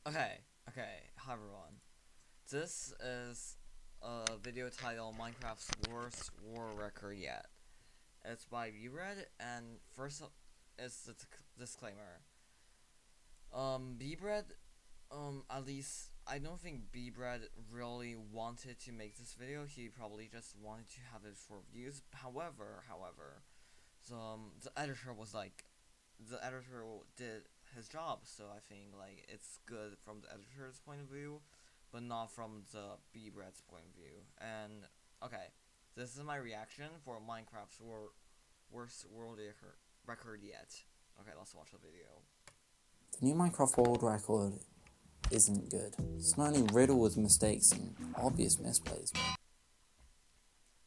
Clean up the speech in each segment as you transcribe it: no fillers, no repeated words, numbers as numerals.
Okay, hi everyone. This is a video titled Minecraft's Worst War Record Yet. It's by Beebred, and first is the disclaimer. Beebred, at least I don't think Beebred really wanted to make this video. He probably just wanted to have it for views. However, the editor was like, the editor did his job, so I think like it's good from the editor's point of view, but not from the Beebred's point of view. And okay, this is my reaction for Minecraft's worst world record yet. Okay, let's watch the video. The new Minecraft world record isn't good. It's not only riddled with mistakes and obvious misplays.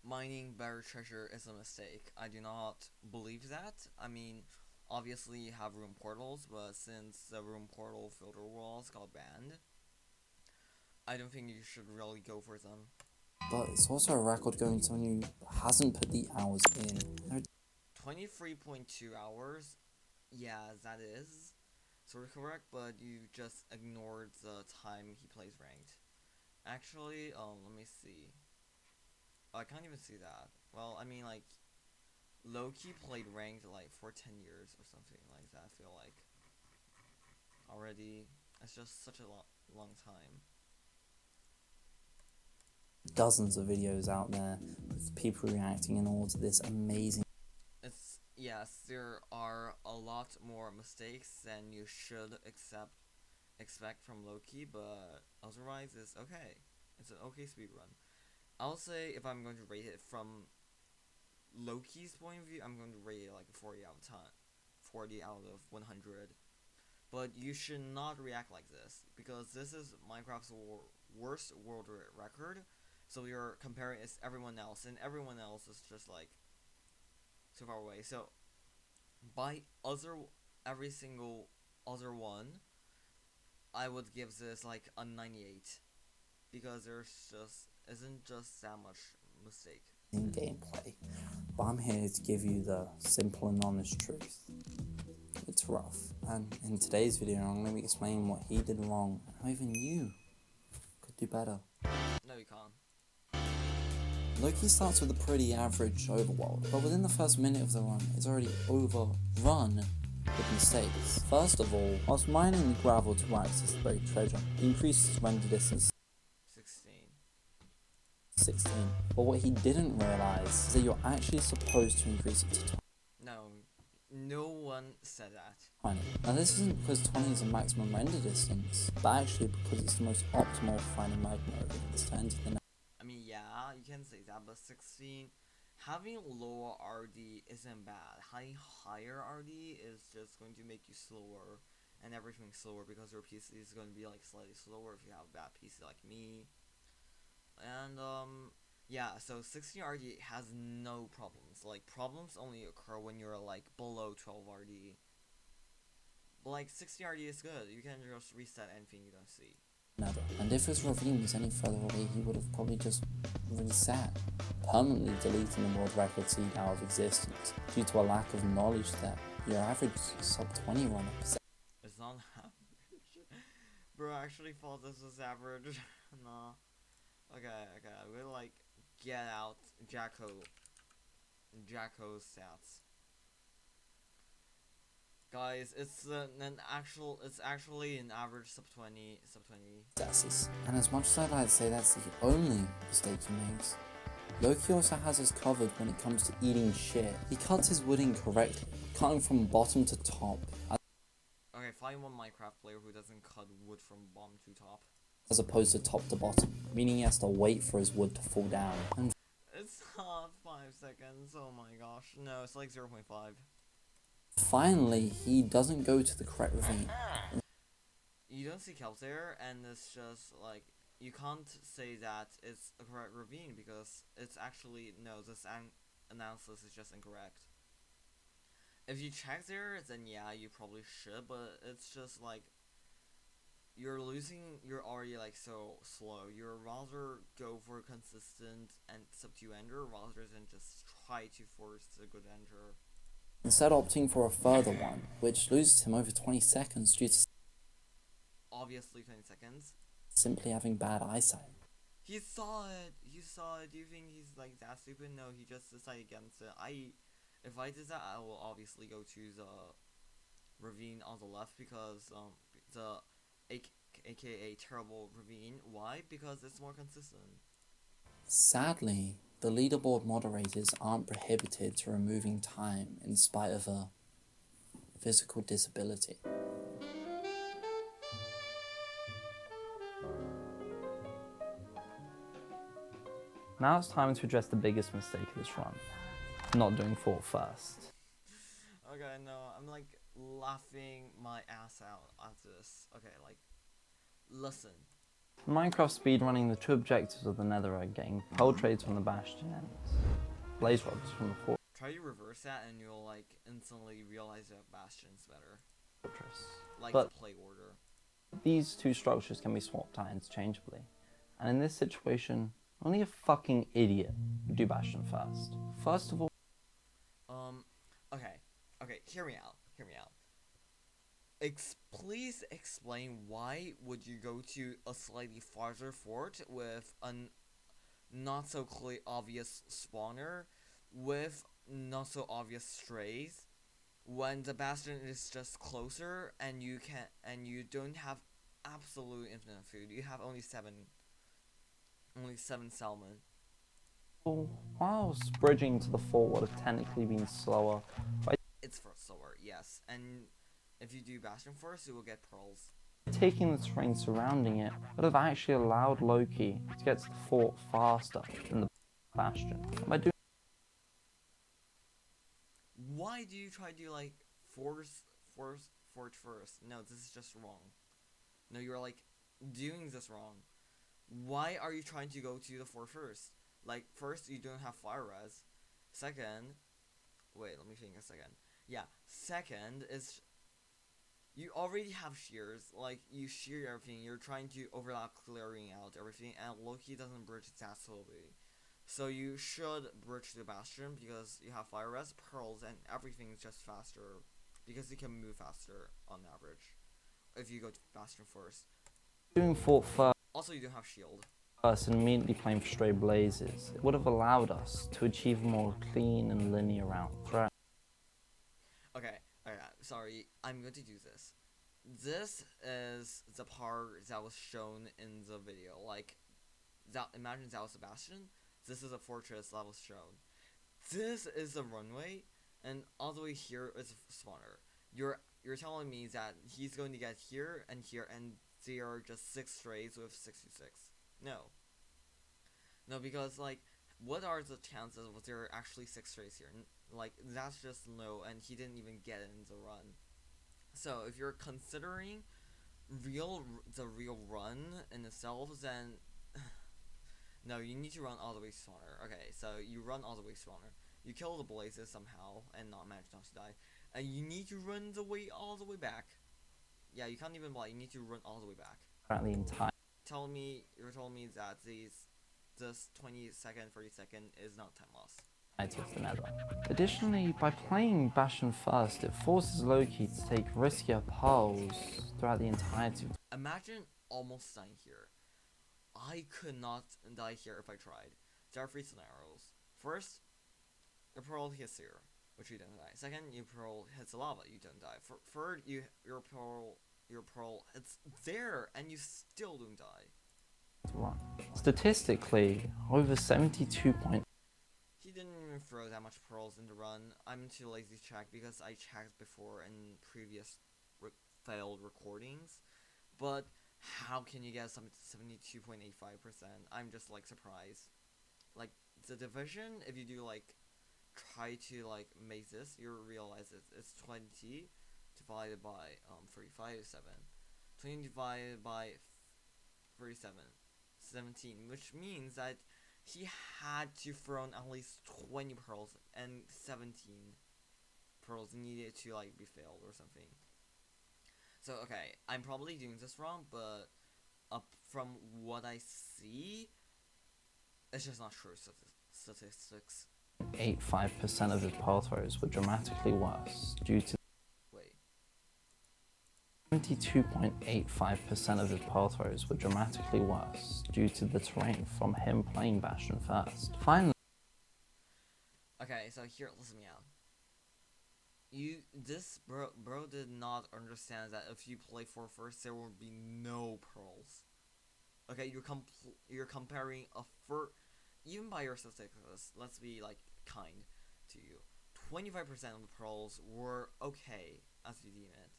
Mining buried treasure is a mistake. I do not believe that. I mean, obviously you have room portals, but since the room portal filter walls got banned, I don't think you should really go for them. But it's also a record going to someone who hasn't put the hours in. 23.2 hours, yeah, that is sort of correct, but you just ignored the time he plays ranked. Actually, let me see. Oh, I can't even see that. Well, I mean, like, Loki played ranked, like, for 10 years or something like that, I feel like. Already, it's just such a long time. Dozens of videos out there with people reacting and all to this amazing. Yes, there are a lot more mistakes than you should expect from Loki, but otherwise it's okay. It's an okay speedrun. I'll say if I'm going to rate it from Loki's point of view, I'm going to rate it like a 40 out of 10. 40 out of 100. But you should not react like this, because this is Minecraft's worst world record, so you're comparing it to everyone else, and everyone else is just like so far away. So by every single other one, I would give this like a 98, because there's just isn't just that much mistake in gameplay. But I'm here to give you the simple and honest truth. It's rough. And in today's video, I'm going to be explaining what he did wrong and how even you could do better. No, you can't. Loki starts with a pretty average overworld, but within the first minute of the run, it's already overrun with mistakes. First of all, whilst mining the gravel to access the buried treasure, he increased his render distance 16. But what he didn't realise is that you're actually supposed to increase it to 20. No one said that. 20. Now this isn't because 20 is the maximum render distance, but actually because it's the most optimal for finding magma areas to enter the I mean, yeah, you can say that, but 16, having lower RD isn't bad. Having higher RD is just going to make you slower, and everything slower, because your PC is going to be like slightly slower if you have a bad PC like me. And yeah, so 16 RD has no problems. Like, problems only occur when you're like below 12 RD. But like 16 RD is good. You can just reset anything you don't see. Never. And if his ravine was any further away, he would have probably just reset, permanently deleting the world record seed out of existence due to a lack of knowledge that your average sub 20 run up. It's not average. Bro, I actually thought this was average. Nah. Okay, we'll like get out Jacko's stats. Guys, it's actually an average sub 20. Successes. And as much as I'd like to say that's the only mistake he makes, Loki also has us covered when it comes to eating shit. He cuts his wood incorrectly, cutting from bottom to top. Okay, find one Minecraft player who doesn't cut wood from bottom to top. As opposed to top to bottom, meaning he has to wait for his wood to fall down. And it's not 5 seconds, oh my gosh. No, it's like 0.5. Finally, he doesn't go to the correct ravine. You don't see kelp there, and it's just like, you can't say that it's a correct ravine, because it's actually, no, this analysis is just incorrect. If you check there, then yeah, you probably should, but it's just like, you're already like so slow. You'd rather go for a consistent and sub 2 ender rather than just try to force a good ender. Instead opting for a further one, which loses him over 20 seconds due to obviously 20 seconds. Simply having bad eyesight. He saw it. You saw it. Do you think he's like that stupid? No, he just decided against it. If I did that, I will obviously go to the ravine on the left because the aka terrible ravine. Why? Because it's more consistent. Sadly, the leaderboard moderators aren't prohibited to removing time in spite of a physical disability. Now it's time to address the biggest mistake of this run, not doing fort first. Okay, no, I'm like laughing my ass out at this. Okay, like, listen. In Minecraft speedrunning, the two objectives of the nether are getting pearl trades from the bastion and blaze rods from the Try to reverse that and you'll like instantly realize that bastion's better. fortress. Like But the play order. these two structures can be swapped out interchangeably. And in this situation, only a fucking idiot would do bastion first. First of all, okay, hear me out. Please explain why would you go to a slightly farther fort with a not so clear obvious spawner with not so obvious strays when the bastion is just closer and you don't have absolute infinite food. You have only seven salmon. whilst bridging to the fort would have technically been slower, It's for slower, yes, and if you do bastion first, you will get pearls. taking the terrain surrounding it would have actually allowed Loki to get to the fort faster than the bastion. By doing Why do you try to like force fort first? No, this is just wrong. No, you're like doing this wrong. Why are you trying to go to the fort first? Like, first, you don't have fire res. Second, wait, let me think a second. Yeah, second is you already have shears. Like, you shear everything. You're trying to overlap clearing out everything, and Loki doesn't bridge that slowly. So you should bridge the bastion because you have fire res, pearls, and everything is just faster because you can move faster on average if you go to bastion first. doing fort first Also, you don't have shield. and immediately playing for stray blazes, it would have allowed us to achieve a more clean and linear route throughout. Okay, sorry, I'm going to do this. This is the part that was shown in the video. Like, that. Imagine that was a bastion. This is a fortress that was shown. This is the runway, and all the way here is a spawner. You're telling me that he's going to get here, and they are just 6 strays with 66. No, because like, what are the chances of there are actually 6 strays here? Like, that's just low, and he didn't even get it in the run. So if you're considering the real run in itself, then no, you need to run all the way spawner. Okay, so you run all the way spawner. You kill the blazes somehow and not manage not to die, and you need to run all the way back. Yeah, you can't even blind. You need to run all the way back. Throughout the entire You're telling me that this 20-second, 30-second is not time loss. of the nether. Additionally, by playing bastion first, it forces Loki to take riskier pearls throughout the entirety of Imagine almost dying here. I could not die here if I tried. There are 3 scenarios. First, the pearl hits here, which you don't die. Second, your pearl hits the lava, you don't die. Third, your pearl hits there, and you still don't die. the run. Statistically, over 72 point. He didn't even throw that much pearls in the run. I'm too lazy to check because I checked before in previous failed recordings. But how can you get 72.85%? I'm just like surprised. Like, the division, if you do like try to like make this, you'll realize it's 20 divided by 35 is 7. 20 divided by 37, 17, which means that he had to throw in at least 20 pearls, and 17 pearls needed to like be failed or something. So okay, I'm probably doing this wrong, but from what I see, it's just not true statistics. 85% of his pearl throws were dramatically worse due to Wait. 72.85% of his pearl throws were dramatically worse due to the terrain from him playing Bastion first. Finally, Okay, so here, listen me out. This bro did not understand that if you play for first, there will be no pearls. Okay, you're comparing a even by your statistics. Let's be like kind to you. 25% of the pearls were okay as you deem it,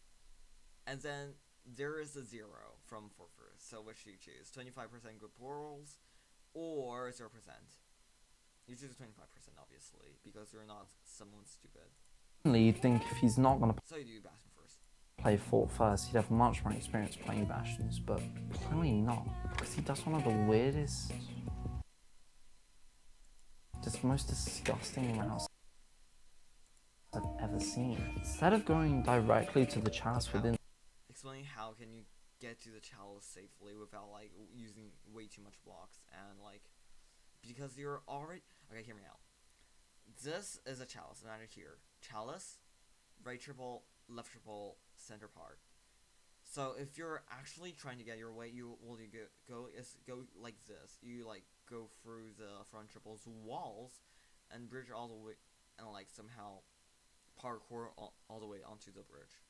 and then there is a 0 from for first. So which do you choose? 25% good pearls or 0%? You choose 25%, obviously, because you're not someone stupid. you'd think if he's not going to So you do Bastion first. play Fort first, he'd have much more experience playing Bastions, but clearly not, because he does one of the weirdest, just most disgusting routes I've ever seen. Instead of going directly to the chalice within, Explain how can you get to the chalice safely without like using way too much blocks and like, because you're already, okay, hear me out. This is a chalice, not here. Chalice, right triple, left triple, center part. So if you're actually trying to get your way, you go like this. You like go through the front triple's walls and bridge all the way, and like somehow parkour all the way onto the bridge.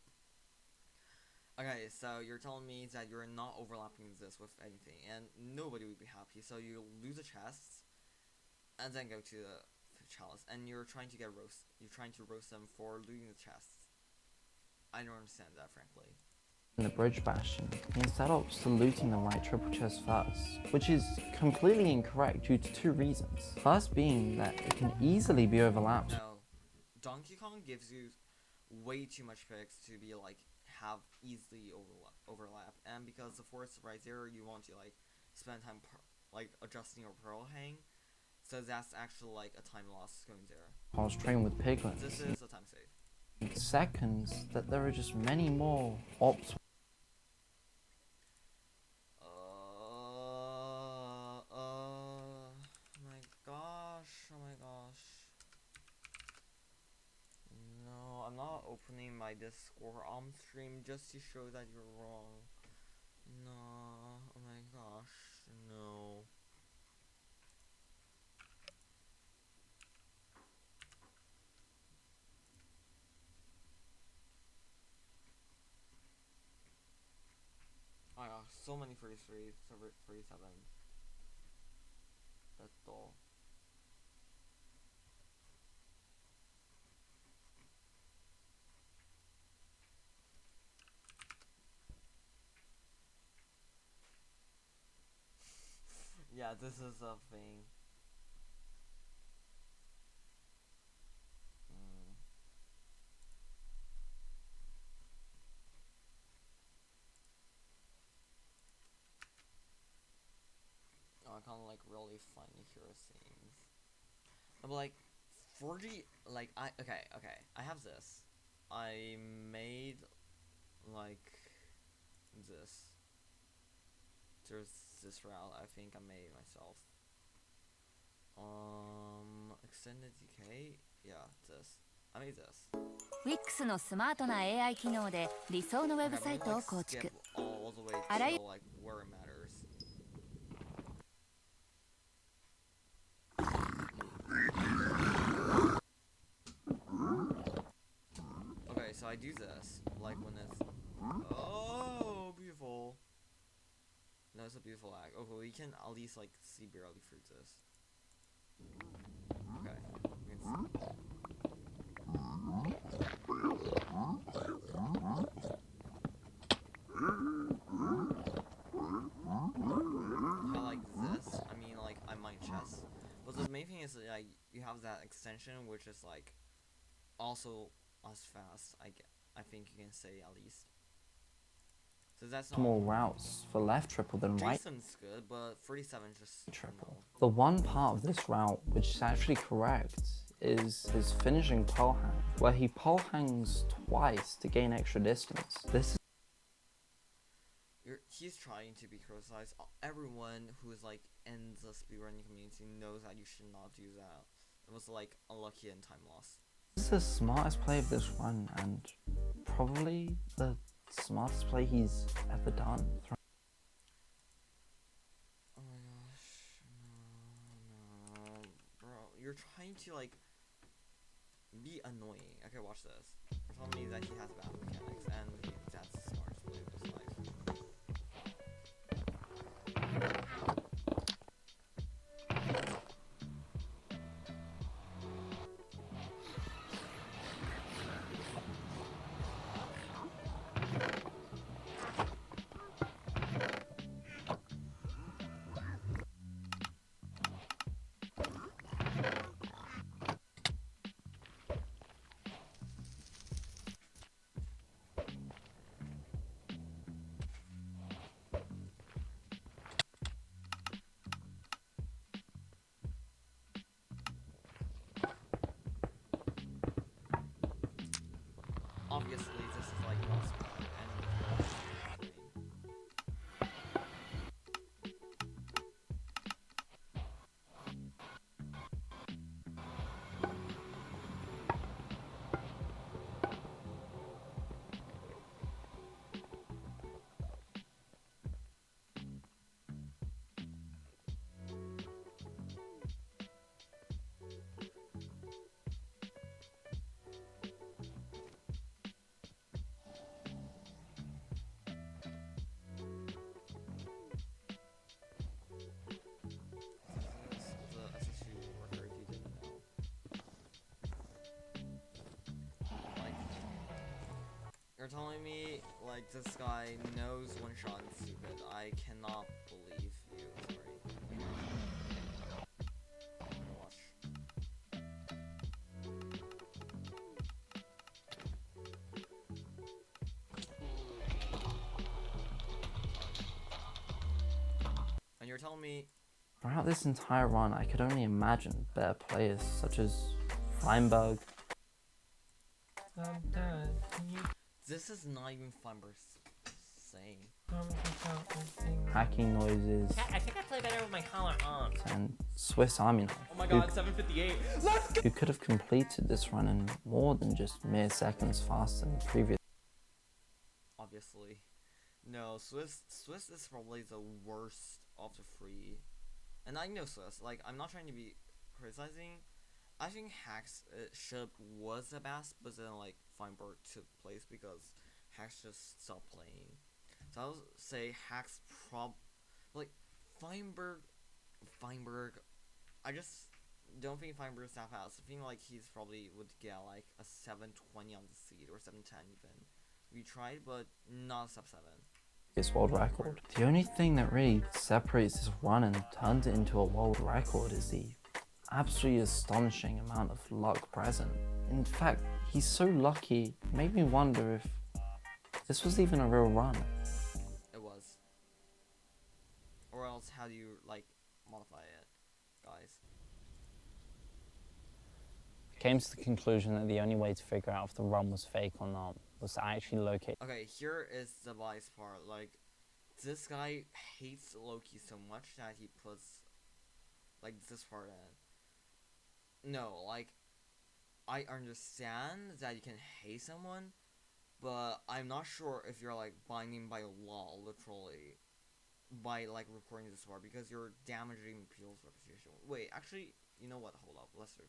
Okay, so you're telling me that you're not overlapping this with anything, and nobody would be happy. So you lose the chests, and then go to the chalice, and you're trying to get roast. You're trying to roast them for losing the chests. I don't understand that, frankly. in the bridge Bastion, he instead opts to looting the right triple chest first, which is completely incorrect due to two reasons. First being that it can easily be overlapped. No, Donkey Kong gives you way too much picks to be like have easily overlap, and because the forest right there, you want to like spend time like adjusting your pearl hang, so that's actually like a time loss going there. I was trained with piglins. This is a time save. Second, that there are just many more ops. Oh my gosh. No, I'm not opening my Discord on stream just to show that you're wrong. No, oh my gosh, no. Oh my gosh, so many 33, 37. That's all. Yeah, this is a thing. Oh, I kind of like really funny here scenes. I'm like 40. Like okay. I have this. I made like this. There's this route. I think I made myself. Extended decay. Yeah, this. I made this. Wix のスマートな AI 機能で理想のウェブ Okay, サイ I'm ト gonna を like 構 skip 築。 all the way あらゆ to like where it matters. Okay, so I do this like when it's beautiful. No, it's a beautiful act. Okay, we can at least like see barely through this. Okay, we can see. How like this? I mean, like I mine chess, but the main thing is that, like you have that extension, which is like also as fast. I think you can say at least. So that's not More routes for left triple than right Jason's good, but 37 just triple. no. The one part of this route which is actually correct is his finishing pole hang, where he pole hangs twice to gain extra distance. This is He's trying to be criticized. Everyone who is like in the speedrunning community knows that you should not do that. It was like unlucky and time loss. the smartest play of this run, and probably the smartest play he's ever done. Oh my gosh, no, bro, you're trying to like be annoying. Okay, watch this. You're telling me that he has bad mechanics, and that's the smartest play of his life. Obviously, this is like boss mode, and this is the SSU worker, if you didn't know. Like, you're telling me, like, this guy knows one shot and stupid. I cannot believe you. Sorry. Watch. And you're telling me Throughout this entire run, I could only imagine better players such as Feinberg. this is not even Feinberg's saying. Hacking noises, I think I play better with my collar on. and Swiss Army Knife, Oh my god, 758. Let's go! who could have completed this run in more than just mere seconds faster than the previous. Obviously. No, Swiss is probably the worst of the three. And I know Swiss, like, I'm not trying to be criticizing. I think Hacks was the best, but then, like, Feinberg took place because Hacks just stopped playing. So I would say Hacks like, Feinberg, I just don't think Feinberg's that fast. I think, like, he's probably would get, like, a 720 on the seed, or 710 even. We tried, but not sub 7. World record. The only thing that really separates this run and turns it into a world record is the absolutely astonishing amount of luck present. In fact, he's so lucky, it made me wonder if this was even a real run. It was. Or else, how do you, like, modify it, guys? Came to the conclusion that the only way to figure out if the run was fake or not was to actually locate. Okay, here is the bias part. Like, this guy hates Loki so much that he puts, like, this part in. No, like, I understand that you can hate someone, but I'm not sure if you're, like, binding by law, literally, by, like, recording this part, because you're damaging people's reputation. Wait, actually, you know what? Hold up, let's do it.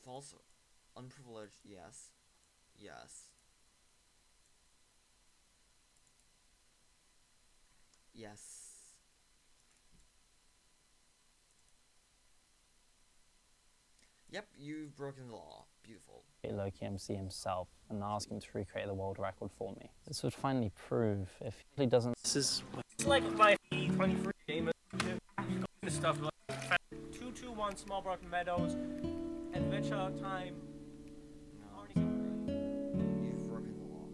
False, unprivileged, yes. Yes. Yes. Yep, you've broken the law. Beautiful. Loki MC himself and ask him to recreate the world record for me. This would finally prove if he doesn't. This is like my 23 game this stuff like 221 Small Brook Meadows, Adventure Time. No. You've broken the law.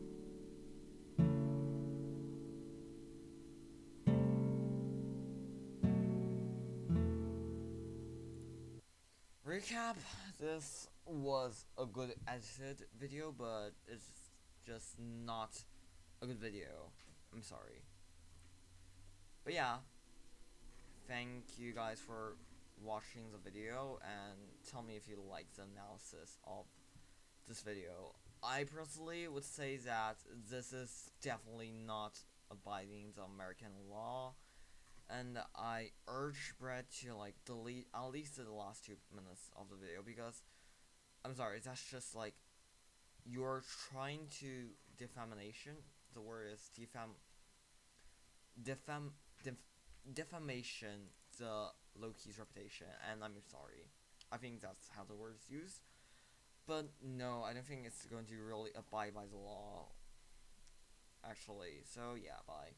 recap, this was a good edited video, but it's just not a good video. I'm sorry. But yeah, thank you guys for watching the video, and tell me if you liked the analysis of this video. I personally would say that this is definitely not abiding the American law, and I urge Brett to like delete at least the last 2 minutes of the video, because I'm sorry, that's just like you're trying to defamation. The word is defamation the Loki's reputation, and I'm sorry. I think that's how the word is used. But no, I don't think it's going to really abide by the law, actually. So yeah, bye.